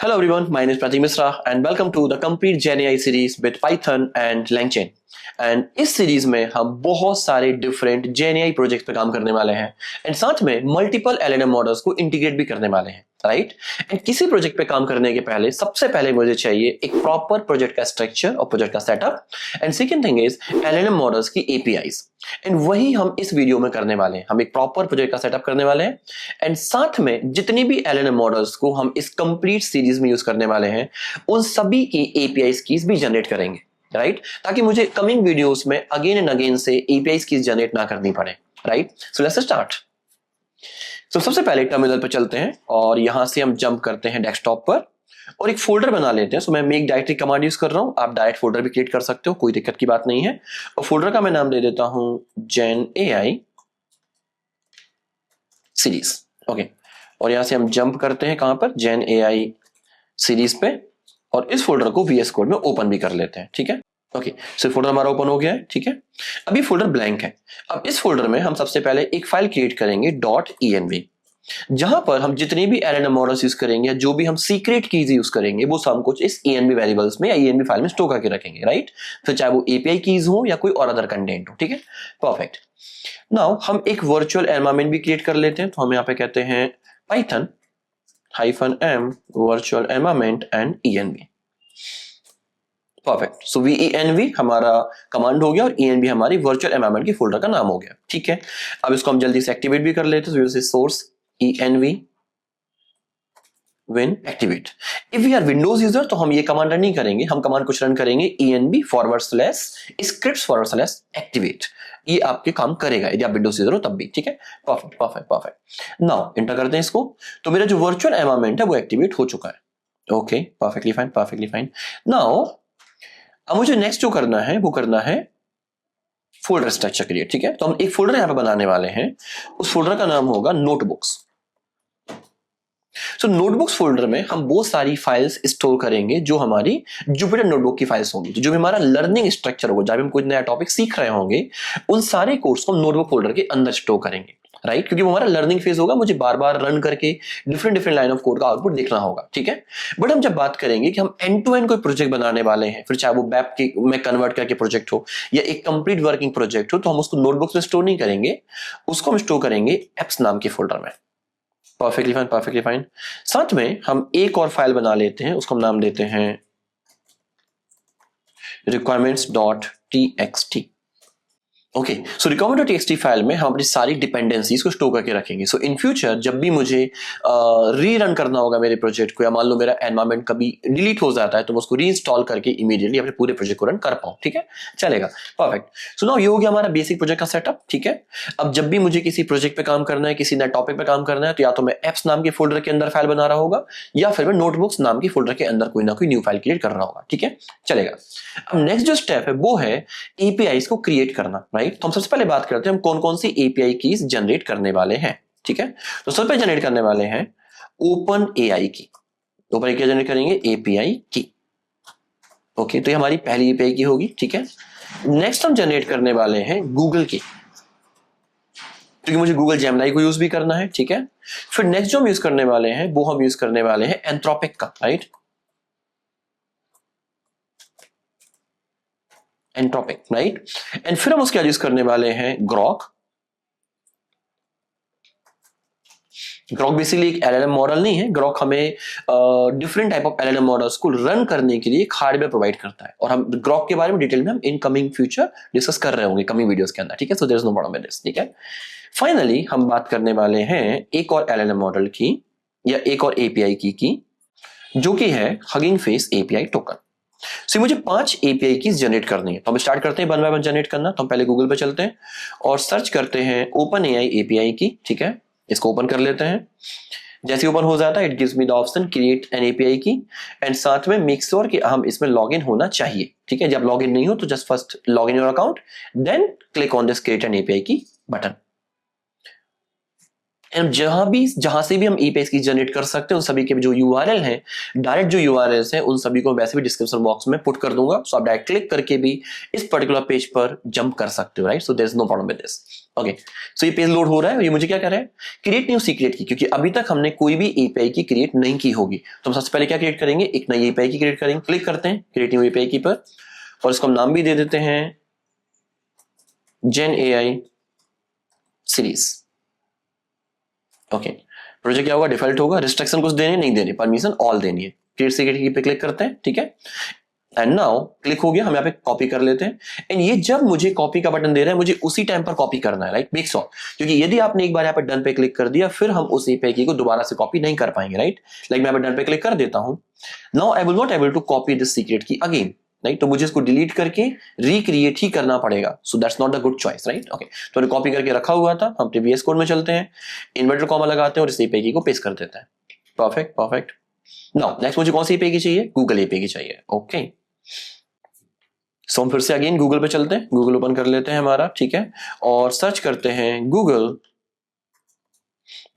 Hello everyone, my name is Pratik Misra and welcome to the complete GenAI series with Python and LangChain. And इस series में हम बहुत सारे different GenAI projects पे काम करने वाले हैं एंड साथ में मल्टीपल LLM मॉडल्स को इंटीग्रेट भी करने वाले हैं, राइट? एंड किसी प्रोजेक्ट पे काम करने के पहले सबसे पहले मुझे चाहिए एक प्रॉपर प्रोजेक्ट का स्ट्रक्चर और प्रोजेक्ट का setup and second thing is LLM models की APIs एंड वही हम इस वीडियो में करने वाले हैं। हम एक प्रॉपर प्रोजेक्ट का सेटअप करने वाले हैं एंड साथ में जितनी भी LLM मॉडल्स को हम इस कंप्लीट सीरीज में यूज करने वाले हैं उन सभी की APIs कीज भी जनरेट करेंगे, राइट? ताकि मुझे कमिंग वीडियोस में अगेन एंड अगेन से APIs कीज जनरेट ना करनी पड़े, राइट? So let's start. तो सबसे पहले टर्मिनल पर चलते हैं और यहां से हम जंप करते हैं डेस्कटॉप पर और एक फोल्डर बना लेते हैं। सो मैं मेक डायरेक्टरी कमांड यूज कर रहा हूं, आप डायरेक्ट फोल्डर भी क्रिएट कर सकते हो, कोई दिक्कत की बात नहीं है। और फोल्डर का मैं नाम दे देता हूं GenAI सीरीज, ओके। और यहां से हम जंप करते हैं कहां पर, GenAI सीरीज पे, और इस फोल्डर को VS कोड में ओपन भी कर लेते हैं, ठीक है? ओके, सो फोल्डर हमारा ओपन हो गया है, ठीक है? अभी फोल्डर ब्लैंक है। अब इस फोल्डर में हम सबसे पहले एक फाइल क्रिएट करेंगे .env, जहां पर हम जितनी भी LLM मॉडल्स यूज करेंगे, जो भी हम सीक्रेट कीज यूज करेंगे, वो सब कुछ इस env वेरिएबल्स में या env फाइल में स्टोर करके रखेंगे, राइट? फिर चाहे वो API कीज हो या कोई और अदर कंटेंट हो, ठीक है? परफेक्ट। नाउ हम एक वर्चुअल एनवायरनमेंट भी क्रिएट कर लेते हैं। तो हम यहाँ पे कहते हैं python-m virtual environment and env। Perfect. So venv हमारा कमांड हो गया और env हमारी वर्चुअल एनवायरनमेंट की फोल्डर का नाम हो गया, ठीक है? अब इसको हम जल्दी से एक्टिवेट भी कर लेते हैं। Source env when activate। if we are Windows user तो हम ये कमांड रन नहीं करेंगे, हम कमांड कुछ रन करेंगे env/scripts/activate। ये आपके काम करेगा यदि आप विंडोज यूजर हो तब भी, ठीक है? Perfect perfect perfect. Now enter करते हैं इसको। तो मेरा जो वर्चुअल एनवायरनमेंट है वो एक्टिवेट हो चुका है, okay, perfectly fine perfectly fine. Now अब मुझे नेक्स्ट जो करना है वो करना है फोल्डर स्ट्रक्चर क्रिएट, ठीक है? तो हम एक फोल्डर यहां पे बनाने वाले हैं, उस फोल्डर का नाम होगा नोटबुक्स। सो नोटबुक्स फोल्डर में हम बहुत सारी फाइल्स स्टोर करेंगे जो हमारी जुपिटर नोटबुक की फाइल्स होंगी, जो भी हमारा लर्निंग स्ट्रक्चर होगा, जब हम कोई नया टॉपिक सीख रहे होंगे, उन सारे कोर्स को हम नोटबुक फोल्डर के अंदर स्टोर करेंगे, राइट? क्योंकि वो हमारा लर्निंग फेज होगा, मुझे बार बार रन करके डिफरेंट लाइन ऑफ कोड का आउटपुट देखना होगा, ठीक है? बट हम जब बात करेंगे कि हम एंड टू एंड कोई प्रोजेक्ट बनाने वाले हैं, फिर चाहे वो वेब के में कन्वर्ट करके प्रोजेक्ट हो या एक कंप्लीट वर्किंग प्रोजेक्ट हो, तो हम उसको नोटबुक्स में स्टोर नहीं करेंगे, उसको हम स्टोर करेंगे एप्स नाम के फोल्डर में। Perfectly fine perfectly fine. साथ में हम एक और फाइल बना लेते हैं, उसको हम नाम देते हैं requirements.txt। ओके, सो requirement.txt फाइल में हम अपनी सारी डिपेंडेंसीज को स्टोर करके रखेंगे। सो इन फ्यूचर जब भी मुझे रीरन करना होगा मेरे प्रोजेक्ट को, या मान लो मेरा एनवायरनमेंट कभी डिलीट हो जाता है, तो मैं उसको रीइंस्टॉल करके इमीडिएटली अपने पूरे प्रोजेक्ट को रन कर पाऊं, ठीक है? चलेगा, परफेक्ट। सो नाउ ये हो गया हमारा बेसिक प्रोजेक्ट का सेटअप, ठीक है? अब जब भी मुझे किसी प्रोजेक्ट पे काम करना है, किसी नए टॉपिक पे काम करना है, तो या तो मैं एप्स नाम के फोल्डर के अंदर फाइल बना रहा होगा या फिर मैं नोटबुक्स नाम के फोल्डर के अंदर कोई ना कोई न्यू फाइल क्रिएट कर रहा होगा, ठीक है? चलेगा। अब नेक्स्ट जो स्टेप है वो है APIs को क्रिएट करना, राइट? तो हम सबसे पहले बात करते हैं हम कौन कौन सी API कीज जनरेट करने वाले हैं, ठीक है? तो सबसे पहले जनरेट करने वाले हैं OpenAI की। OpenAI क्या जनरेट करेंगे? API की, ओके। तो ये हमारी पहली API की होगी, ठीक है? नेक्स्ट हम जनरेट करने वाले हैं गूगल की, क्योंकि मुझे गूगल जेमिनी को यूज भी करना है, ठीक है? फिर नेक्स्ट जो हम यूज करने वाले हैं वो हम यूज करने वाले हैं एंथ्रोपिक का, राइट? Entropic, right? एंड फिर हम उसके यूज करने वाले हैं ग्रॉक। ग्रॉक बेसिकली एक LLM मॉडल नहीं है, ग्रॉक हमें different type of LLM models को रन करने के लिए एक हार्डवेयर प्रोवाइड करता है, और हम ग्रॉक के बारे में डिटेल में हम इन कमिंग फ्यूचर डिस्कस कर रहे होंगे कमिंग वीडियोस के अंदर, ठीक है? So there is no problem with this, ठीक है? फाइनली हम बात करने वाले हैं एक और LLM मॉडल की या एक और API की जो कि है हगिंग फेस API टोकन। सो मुझे 5 API कीज जनरेट करनी है, तो हम स्टार्ट करते हैं वन बाय वन जनरेट करना। तो हम पहले गूगल पे चलते हैं और सर्च करते हैं OpenAI API की, ठीक है? इसको ओपन कर लेते हैं। जैसे ओपन हो जाता है it gives me the option create an API की, एंड साथ में मेक श्योर कि हम इसमें लॉगिन होना चाहिए, ठीक है? जब लॉगिन नहीं हो तो just first login your account, then click on this create an API key button. And जहां से भी हम APIs की जनरेट कर सकते हैं उन सभी के जो URL हैं, डायरेक्ट जो URLs हैं, उन सभी को वैसे भी डिस्क्रिप्शन बॉक्स में पुट कर दूंगा। सो आप डायरेक्ट क्लिक करके भी इस पर्टिकुलर पेज पर जंप कर सकते हो, right? So there is no problem with this. Okay, so ये पेज लोड हो रहा है, ये मुझे क्या कर रहा है, क्रिएट न्यू सीक्रेट की, क्योंकि अभी तक हमने कोई भी एपीआई की क्रिएट नहीं की होगी, तो हम सबसे पहले क्या क्रिएट करेंगे, एक नई एपीआई की क्रिएट करेंगे। क्लिक करते हैं क्रिएट न्यू एपीआई की पर, और इसको हम नाम भी दे देते हैं जेन एआई सीरीज। ओके, प्रोजेक्ट क्या होगा, डिफॉल्ट होगा, रिस्ट्रिक्शन कुछ देने नहीं देने, परमिशन ऑल देनी है। क्रिएट सीक्रेट की पे क्लिक करते हैं, ठीक है, एंड नाउ क्लिक हो गया, हम यहाँ पे कॉपी कर लेते हैं। एंड ये जब मुझे कॉपी का बटन दे रहा है, मुझे उसी टाइम पर कॉपी करना है, राइट, मेक श्योर, क्योंकि यदि आपने एक बार यहाँ पे डन पे क्लिक कर दिया, फिर हम उस एपीआई की को दोबारा से कॉपी नहीं कर पाएंगे, राइट। लाइक मैं यहाँ पे डन पे क्लिक कर देता हूँ, now I will not able to copy this secret key again, right, तो मुझे इसको डिलीट करके रिक्रिएट ही करना पड़ेगा, so that's not the good choice, right. Okay, तो कॉपी करके रखा हुआ था, हम प्रीवियस कोड में चलते हैं, इन्वर्टर कॉमा लगाते हैं और इस एपीआई की को पेस्ट कर देते हैं। Perfect perfect. नाउ नेक्स्ट मुझे कौन सी एपीआई की चाहिए, गूगल एपीआई की चाहिए। ओके, सो हम फिर से अगेन गूगल पे चलते हैं, गूगल ओपन कर लेते हैं हमारा, ठीक है, और सर्च करते हैं गूगल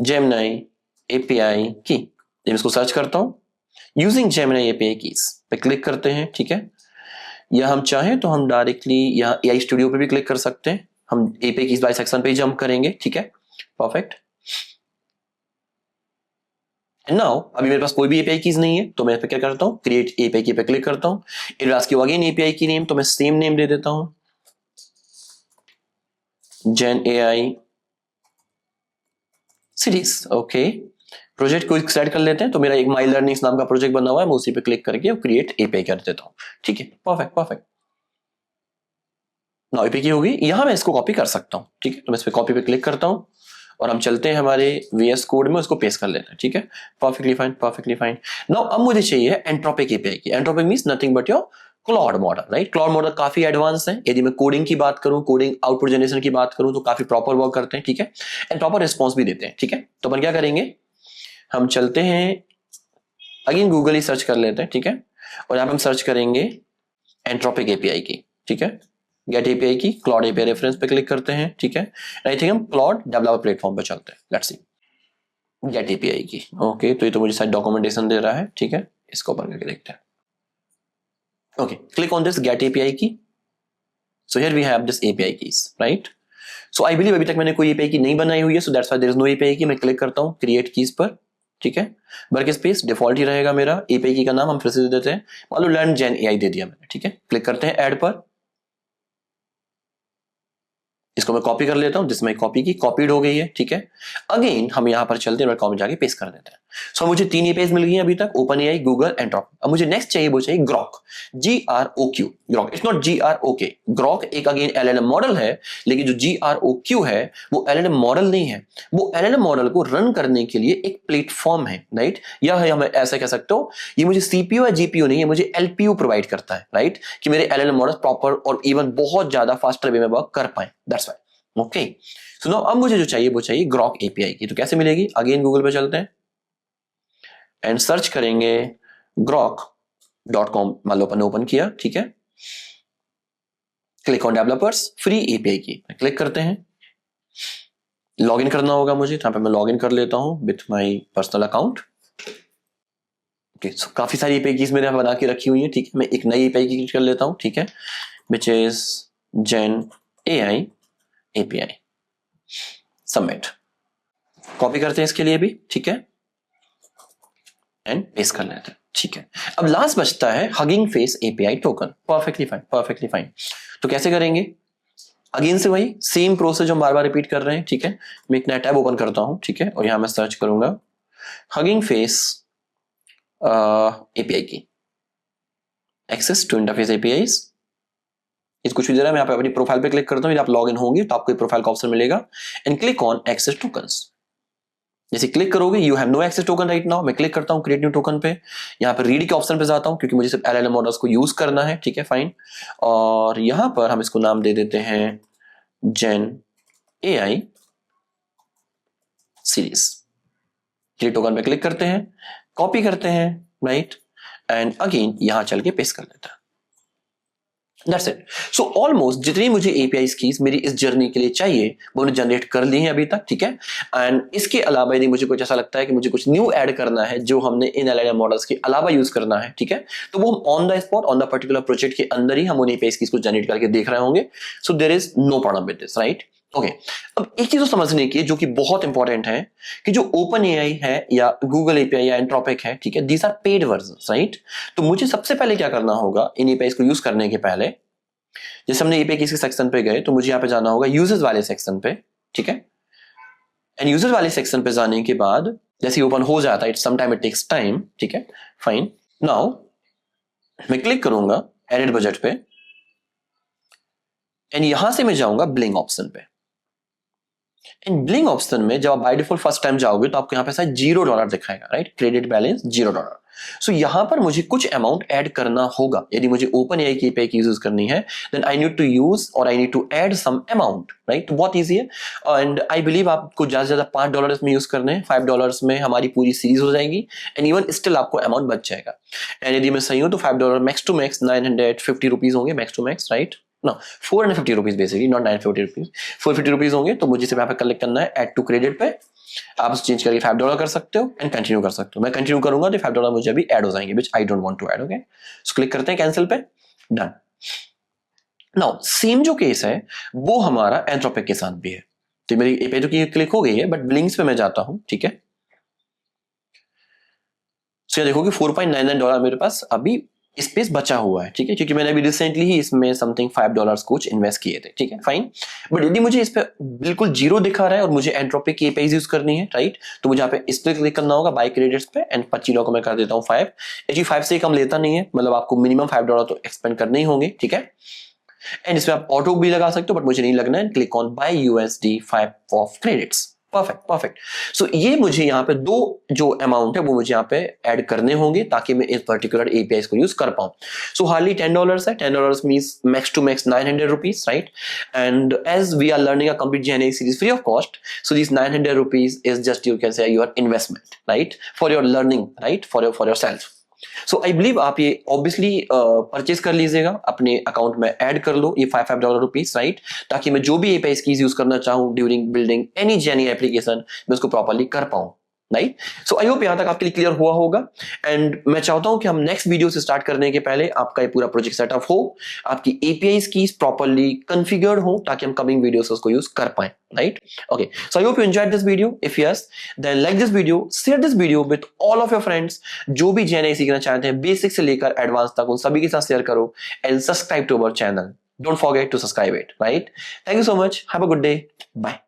जेमिनी एपीआई की। जब इसको सर्च करता हूं यूजिंग जेमिनी एपीआई कीज पे क्लिक करते हैं, ठीक है, या हम चाहें तो हम डायरेक्टली यहाँ एआई स्टूडियो पे भी क्लिक कर सकते हैं, हम एपीआई कीज बाय सेक्शन पे जंप करेंगे, ठीक है, परफेक्ट। नाउ अभी मेरे पास कोई भी एपीआई कीज नहीं है, तो मैं क्या करता हूँ, क्रिएट एपीआई की पे क्लिक करता हूँ, it ask you again API की नेम, तो मैं सेम नेम दे देता हूँ, जेन एआई सीरीज। ओके, प्रोजेक्ट को सेलेक्ट कर लेते हैं, तो मेरा एक माई लर्निंग्स नाम का प्रोजेक्ट बना हुआ है, मैं उसी पे क्लिक करके क्रिएट एपीआई कर देता हूँ, ठीक है, परफेक्ट परफेक्ट। नाउ एपीआई की होगी, यहां मैं इसको कॉपी कर सकता हूँ, ठीक है, तो मैं इस पे कॉपी पे क्लिक करता हूँ और हम चलते हैं हमारे वीएस कोड में, उसको पेस्ट कर लेते हैं, ठीक है, perfectly fine perfectly fine. Now अब मुझे चाहिए एंट्रोपिक एपीआई की। Entropic means nothing but your cloud model, right. Cloud model काफी एडवांस है, यदि मैं कोडिंग की बात करूं, कोडिंग आउटपुट जनरेशन की बात करूं, तो काफी प्रॉपर वर्क करते हैं, ठीक है, एंड प्रॉपर रिस्पॉन्स भी देते हैं, ठीक है। तो अपन क्या करेंगे, हम चलते हैं अगेन गूगल ही सर्च कर लेते हैं, ठीक है, और यहां पर हम सर्च करेंगे एंट्रोपिक एपीआई की, ठीक है, गेट एपीआई की, क्लाउड एपीआई रेफरेंस पे क्लिक करते हैं, ठीक है, आई थिंक हम क्लाउड डेवलपर प्लेटफॉर्म पे चलते हैं, लेट्स सी गेट एपीआई की। ओके, तो ये तो मुझे शायद डॉक्यूमेंटेशन दे रहा है, ठीक है, इसको ओपन करके देखते हैं। Okay, click on this get API key, so here we have this API keys, right. So I believe अभी तक मैंने कोई एपीआई की नहीं बनाई हुई है, so that's why there is no API key. मैं क्लिक करता हूं क्रिएट कीज पर, ठीक है, वर्क स्पेस डिफॉल्ट ही रहेगा मेरा, एपीआई की का नाम हम फिर से दे देते हैं, मान लो लर्न जेन एआई दे दिया मैंने, ठीक है, क्लिक करते हैं ऐड पर, इसको मैं कॉपी कर लेता हूं, जिसमें कॉपी की कॉपीड हो गई है, ठीक है। अगेन हम यहां पर चलते हैं और कॉपी जाके पेस्ट कर देते हैं। सो मुझे 3 एपीआईज मिल गई हैं अभी तक, ओपन एआई, गूगल, एंट्रोप। अब मुझे नेक्स्ट चाहिए, वो चाहिए Grok, GROQ, Grok, it's not GROK। Grok एक अगेन LLM मॉडल है, लेकिन जो GROQ है वो LLM मॉडल नहीं है, वो LLM मॉडल को रन करने के लिए एक प्लेटफॉर्म है, राइट। या है, हम ऐसा कह सकते हो, ये मुझे CPU या GPU नहीं है, मुझे LPU प्रोवाइड करता है, राइट, कि मेरे LLM मॉडल प्रॉपर और इवन बहुत ज्यादा फास्टर वे में वर्क कर पाए, that's why. Okay, so now अब मुझे जो चाहिए वो चाहिए ग्रॉक एपीआई की। तो कैसे मिलेगी, अगेन गूगल पे चलते हैं एंड सर्च करेंगे grok.com, मान लो अपन ओपन किया, ठीक है, click on developers, free API की क्लिक करते हैं, लॉगिन करना होगा मुझे, तो यहां पे मैं लॉगिन कर लेता हूं with my personal account. Okay, so काफी सारी एपीआई कीज मैंने बना के रखी हुई है, ठीक है, मैं एक नई एपीआई की कर लेता हूं, ठीक है, which is gen AI API, submit, copy करते हैं इसके लिए भी, ठीक है, एंड पेस्ट कर लेते हैं, ठीक है। अब लास्ट बचता है hugging face API token, perfectly fine perfectly fine. तो कैसे करेंगे, अगेन से वही सेम प्रोसेस जो हम बार बार रिपीट कर रहे हैं, ठीक है। मैं एक नया टैब ओपन करता हूं, ठीक है, और यहां मैं सर्च करूंगा हगिंग फेस एपीआई की, एक्सेस टू इंटरफेस एपीआईज, इस कुछ भी दे रहा है, मैं यहाँ पे अपनी प्रोफाइल पे क्लिक करता हूँ, आप लॉग इन होंगे तो आपको प्रोफाइल का ऑप्शन मिलेगा, and click on access tokens. जैसे क्लिक करोगे, you have no access token right now, मैं क्लिक करता हूँ क्रिएट न्यू टोकन पे, यहाँ पे रीड के ऑप्शन पे जाता हूँ, क्योंकि मुझे सिर्फ LLM मॉडल्स को यूज करना है, ठीक है, फाइन, और यहाँ पर हम इसको नाम दे देते हैं जेन एआई सीरीज। क्रिएट टोकन पे क्लिक करते हैं, कॉपी करते हैं, राइट, एंड अगेन यहां चल के पेस्ट कर देता है, दैट्स इट। सो ऑलमोस्ट जितनी मुझे एपीआईज कीज मेरी इस जर्नी के लिए चाहिए वो मैंने जनरेट कर ली है अभी तक, ठीक है। एंड इसके अलावा यदि मुझे कुछ ऐसा लगता है कि मुझे कुछ न्यू ऐड करना है जो हमने इन LLM मॉडल्स के अलावा यूज करना है, ठीक है, तो वो हम on the spot on the particular project के अंदर ही हम उन एपीआईज कीज को जनरेट करके देख रहे होंगे। So there is no problem with this, right. Okay, अब एक चीज तो समझने की है जो कि बहुत इंपॉर्टेंट है कि जो ओपन एआई है या गूगल एपीआई या एंट्रोपिक है, ठीक है, these are paid versions, right? तो मुझे सबसे पहले क्या करना होगा इन एपीआईज को यूज करने के पहले, जैसे हमने एपीआई के सेक्शन पे गए तो मुझे यहाँ पे जाना होगा यूजर्स वाले सेक्शन पे, ठीक है? एंड यूजर्स वाले सेक्शन पे जाने के बाद जैसे ही ओपन हो जाता है, it sometime it takes time, ठीक है, फाइन। नाउ मैं क्लिक करूंगा एडिट बजट पे एंड यहां से मैं जाऊंगा ब्लिंग ऑप्शन पे। इन ब्लिंग ऑप्शन में जब आप बाय डिफॉल्ट फर्स्ट टाइम जाओगे तो आपको यहाँ पे शायद $0 दिखाएगा, राइट? Credit balance $0। सो यहां पर मुझे कुछ अमाउंट ऐड करना होगा। यदि मुझे ओपन एआई की एपीआई की यूज करनी है then I need to use और I need to add some amount, right? तो बहुत ईजी है एंड आई बिलीव आपको ज्यादा से ज्यादा $5 में यूज करने हैं। $5 में हमारी पूरी सीरीज हो जाएगी एंड इवन स्टिल आपको अमाउंट बच जाएगा। एंड यदि मैं सही हूं तो $5 मैक्स टू मैक्स 950 रुपीज होंगे, मैक्स टू मैक्स, राइट? ना 450 rupees basically, not 950 rupees, 450 rupees होंगे। तो मुझे सिर्फ यहाँ पे कलेक्ट करना है ऐड टू क्रेडिट पे, आप चेंज करके $5 कर सकते हो एंड कंटिन्यू कर सकते हो। मैं कंटिन्यू करूंगा तो $5 मुझे अभी ऐड हो जाएंगे which I don't want to add. Okay, so click करते हैं कैंसिल पे, डन। नाउ सेम जो केस है वो हमारा एंथ्रोपिक के साथ भी है। तो मेरी एपीआई तो क्लिक हो गई है बट ब्लिंक्स पे मैं जाता हूं, ठीक है? सो देखो कि $4.99 मेरे पास अभी स्पेस बचा हुआ है, ठीक है, क्योंकि मैंने अभी रिसेंटली ही इसमें समथिंग $5 कुछ इन्वेस्ट किए थे, ठीक है, फाइन। बट यदि मुझे इस पे बिल्कुल जीरो दिखा रहा है और मुझे एंट्रोपिक की एपीआई यूज करनी है, राइट? तो मुझे यहाँ पे इस पे क्लिक करना होगा बाय क्रेडिट्स पे एंड $25 को मैं कर देता हूँ 5। एक्चुअली 5 से कम लेता नहीं है, मतलब आपको मिनिमम $5 तो एक्सपेंड करने ही होंगे, ठीक है? एंड इसमें आप ऑटो भी लगा सकते हो बट मुझे नहीं लगना है। Click on buy USD 5 of credits, perfect perfect. So ये मुझे यहाँ पे दो जो अमाउंट है वो मुझे यहाँ पे ऐड करने होंगे ताकि मैं इस पर्टिकुलर एपीआई को यूज कर पाऊं। सो हार्डली $10 है, $10 means max to max 900 rupees, right? And as we are learning a complete GNA series free of cost, so this 900 rupees is just you can say your investment, right? For your learning, right? For yourself. So I believe आप ये obviously purchase कर लीजिएगा, अपने account में add कर लो ये $5 rupees, right? ताकि मैं जो भी एपीआई कीज यूज करना चाहूँ during building any GNA application मैं उसको प्रॉपर्ली कर पाऊं, राइट? सो आई होप यहां तक आपके लिए क्लियर हुआ होगा एंड मैं चाहता हूं कि हम नेक्स्ट वीडियो से स्टार्ट करने के पहले आपका ये पूरा प्रोजेक्ट सेटअप हो, आपकी एपीआई कीज प्रॉपर्ली कॉन्फ़िगर्ड हो ताकि हम कमिंग वीडियोस उसको यूज कर पाए, right? Okay, so I hope you enjoyed this video. If yes then like this video, share this video with all of your friends. जो भी GNA सीखना चाहते हैं बेसिक से लेकर एडवांस तक उन सभी के साथ शेयर करो and subscribe to our channel. Don't forget to subscribe it, right? Thank you so much, have a good day, bye.